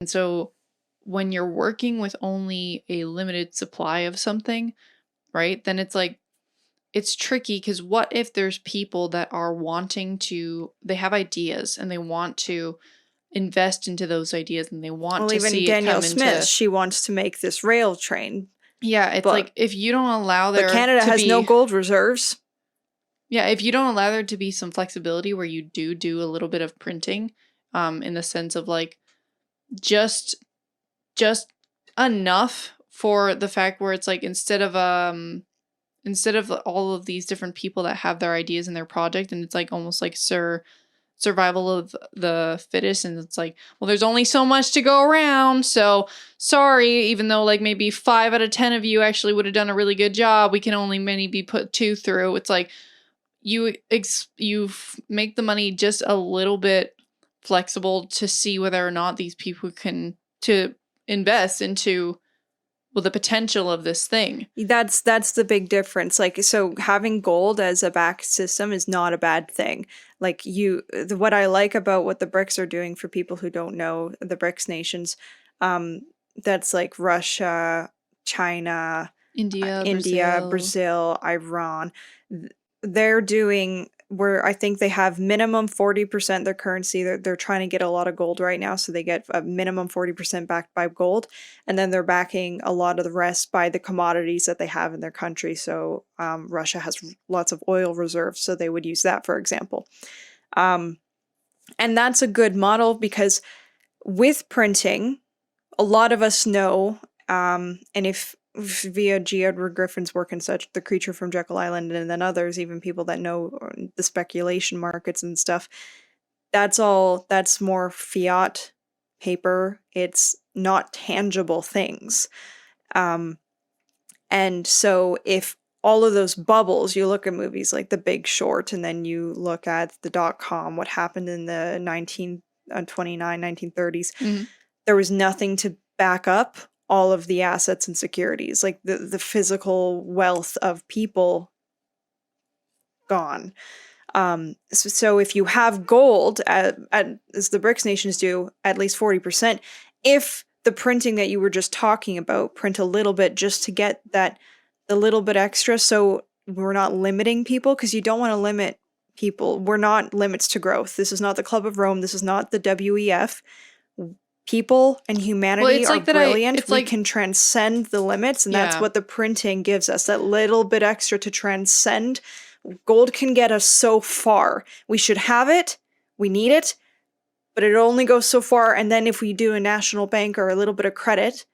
And so when you're working with only a limited supply of something, right, then it's like, it's tricky because what if there's people that are wanting to, they have ideas and they want to invest into those ideas and they want Well, to even see it Danielle come Smith, into, she wants to make this rail train, yeah, it's but like if you don't allow there Canada to has no be, gold reserves. yeah, if you don't allow there to be some flexibility where you do a little bit of printing, in the sense of like just just enough for the fact where it's like instead of all of these different people that have their ideas in their project, and it's like almost like survival of the fittest, and it's like, well, there's only so much to go around, so sorry, even though like maybe 5 out of 10 of you actually would have done a really good job, we can only maybe put 2 through. It's like you make the money just a little bit flexible to see whether or not these people can to invest into, well, the potential of this thing. That's the big difference. Like, so having gold as a back system is not a bad thing. Like what I like about what the BRICS are doing, for people who don't know, the BRICS nations, that's like Russia, China, India, India, Brazil. Brazil, Iran. They're doing where I think they have minimum 40% their currency. They're trying to get a lot of gold right now, so they get a minimum 40% backed by gold, and then they're backing a lot of the rest by the commodities that they have in their country. So Russia has lots of oil reserves, so they would use that, for example. And that's a good model because with printing, a lot of us know, and if via G. Edward Griffin's work and such, The Creature from Jekyll Island, and then others, even people that know the speculation markets and stuff, that's more fiat paper. It's not tangible things. And so if all of those bubbles, you look at movies like The Big Short, and then you look at the .com, what happened in the 1930s, there was nothing to back up all of the assets and securities, like the physical wealth of people gone. So if you have gold, as the BRICS nations do, at least 40%, if the printing that you were just talking about, print a little bit just to get the little bit extra, so we're not limiting people, because you don't want to limit people. We're not limits to growth. This is not the Club of Rome. This is not the WEF. People and humanity are brilliant. We can transcend the limits, and that's what the printing gives us, that little bit extra to transcend. Gold can get us so far. We should have it. We need it. But it only goes so far, and then if we do a national bank or a little bit of credit,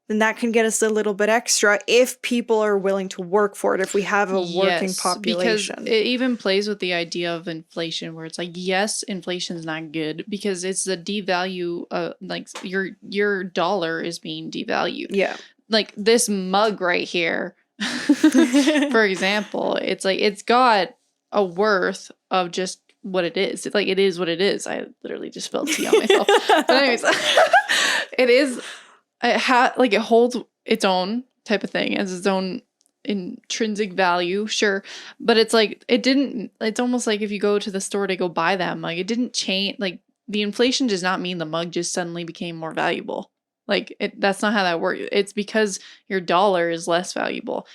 then that can get us a little bit extra if people are willing to work for it, if we have a working population. Because it even plays with the idea of inflation, where it's like, yes, inflation is not good because it's the devalue, like your dollar is being devalued. Yeah. Like this mug right here, for example, it's like, it's got a worth of just what it is. It's like, it is what it is. I literally just spilled tea on myself. But anyways, it is, it holds its own type of thing, as its own intrinsic value, sure, but it's like, it's almost like if you go to the store to go buy that mug, it didn't change. Like, the inflation does not mean the mug just suddenly became more valuable. Like, that's not how that works. It's because your dollar is less valuable.